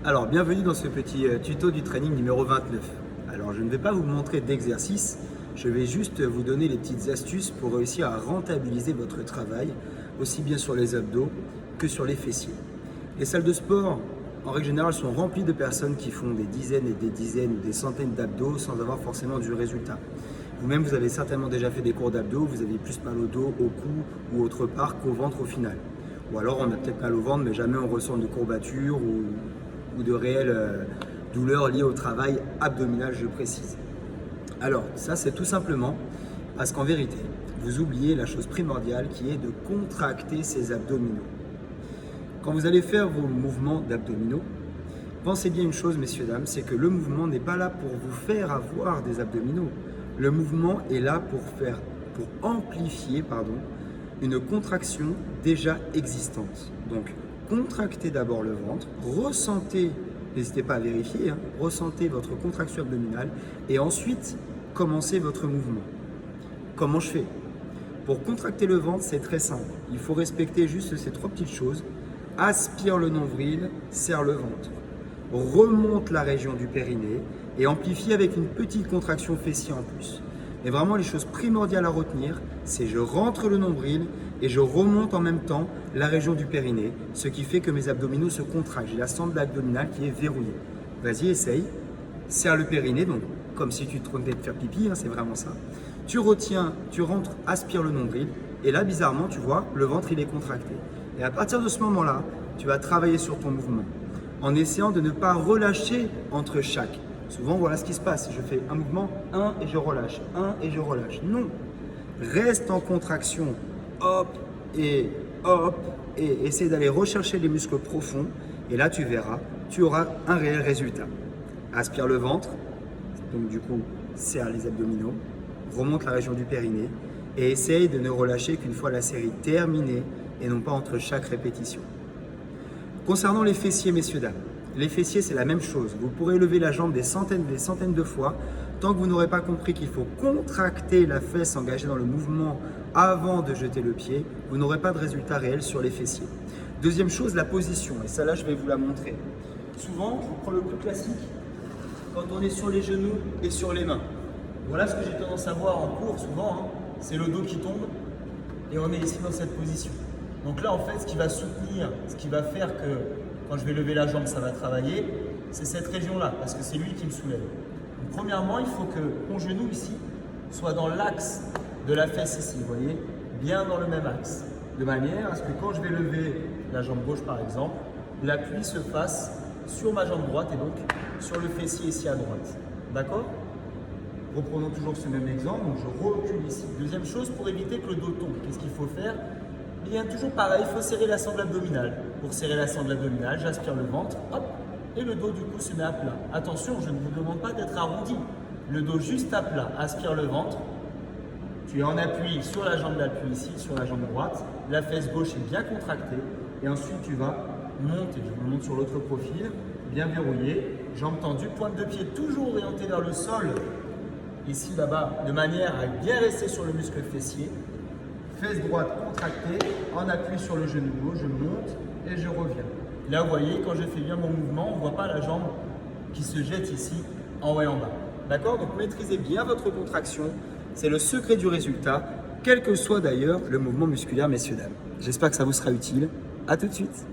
Alors, bienvenue dans ce petit tuto du training numéro 29. Alors, je ne vais pas vous montrer d'exercice, je vais juste vous donner les petites astuces pour réussir à rentabiliser votre travail, aussi bien sur les abdos que sur les fessiers. Les salles de sport, en règle générale, sont remplies de personnes qui font des dizaines et des dizaines ou des centaines d'abdos sans avoir forcément du résultat. Vous-même, vous avez certainement déjà fait des cours d'abdos, vous avez plus mal au dos, au cou ou autre part qu'au ventre au final. Ou alors, on a peut-être mal au ventre, mais jamais on ressent de courbatures ou de réelles douleurs liées au travail abdominal, je précise. Alors, ça, c'est tout simplement parce qu'en vérité, vous oubliez la chose primordiale qui est de contracter ces abdominaux. Quand vous allez faire vos mouvements d'abdominaux, pensez bien une chose, messieurs, dames, c'est que le mouvement n'est pas là pour vous faire avoir des abdominaux. Le mouvement est là pour amplifier une contraction déjà existante. Donc, contractez d'abord le ventre, ressentez, n'hésitez pas à vérifier, ressentez votre contraction abdominale et ensuite commencez votre mouvement. Comment je fais? Pour contracter le ventre, c'est très simple. Il faut respecter juste ces trois petites choses. Aspire le nombril, serre le ventre. Remonte la région du périnée et amplifie avec une petite contraction fessier en plus. Mais vraiment, les choses primordiales à retenir, c'est je rentre le nombril et je remonte en même temps la région du périnée, ce qui fait que mes abdominaux se contractent. J'ai la sangle abdominale qui est verrouillée. Vas-y, essaye. Serre le périnée, donc comme si tu te trompais de faire pipi, c'est vraiment ça. Tu retiens, tu rentres, aspire le nombril et là, bizarrement, tu vois, le ventre, il est contracté. Et à partir de ce moment-là, tu vas travailler sur ton mouvement en essayant de ne pas relâcher entre chaque. Souvent, voilà ce qui se passe. Je fais un mouvement, un et je relâche, un et je relâche. Non, reste en contraction, hop, et essaie d'aller rechercher les muscles profonds. Et là, tu verras, tu auras un réel résultat. Aspire le ventre, donc du coup, serre les abdominaux, remonte la région du périnée et essaye de ne relâcher qu'une fois la série terminée et non pas entre chaque répétition. Concernant les fessiers, messieurs, dames, les fessiers, c'est la même chose. Vous pourrez lever la jambe des centaines de fois. Tant que vous n'aurez pas compris qu'il faut contracter la fesse engagée dans le mouvement avant de jeter le pied, vous n'aurez pas de résultat réel sur les fessiers. Deuxième chose, la position. Et ça, là, je vais vous la montrer. Souvent, je vous prends le plus classique, quand on est sur les genoux et sur les mains. Voilà ce que j'ai tendance à voir en cours, souvent, c'est le dos qui tombe et on est ici dans cette position. Donc là, en fait, ce qui va soutenir, ce qui va faire que quand je vais lever la jambe, ça va travailler, c'est cette région-là, parce que c'est lui qui me soulève. Donc, premièrement, il faut que mon genou ici soit dans l'axe de la fesse ici, vous voyez, bien dans le même axe, de manière à ce que quand je vais lever la jambe gauche, par exemple, l'appui se fasse sur ma jambe droite et donc sur le fessier ici à droite. D'accord? Reprenons toujours ce même exemple, donc je recule ici. Deuxième chose, pour éviter que le dos tombe, qu'est-ce qu'il faut faire? Eh bien, toujours pareil, il faut serrer la sangle abdominale. Pour serrer la sangle abdominale, j'aspire le ventre, hop, et le dos du coup se met à plat. Attention, je ne vous demande pas d'être arrondi. Le dos juste à plat, aspire le ventre. Tu es en appui sur la jambe d'appui ici, sur la jambe droite. La fesse gauche est bien contractée. Et ensuite, tu vas monter. Je vous montre sur l'autre profil, bien verrouillé. Jambes tendues, pointe de pied toujours orientée vers le sol. Ici, là-bas, de manière à bien rester sur le muscle fessier. Fesse droite contractée, en appui sur le genou gauche, je monte et je reviens. Là, vous voyez, quand je fais bien mon mouvement, on ne voit pas la jambe qui se jette ici, en haut et en bas. D'accord? Donc, maîtrisez bien votre contraction. C'est le secret du résultat, quel que soit d'ailleurs le mouvement musculaire, messieurs, dames. J'espère que ça vous sera utile. À tout de suite.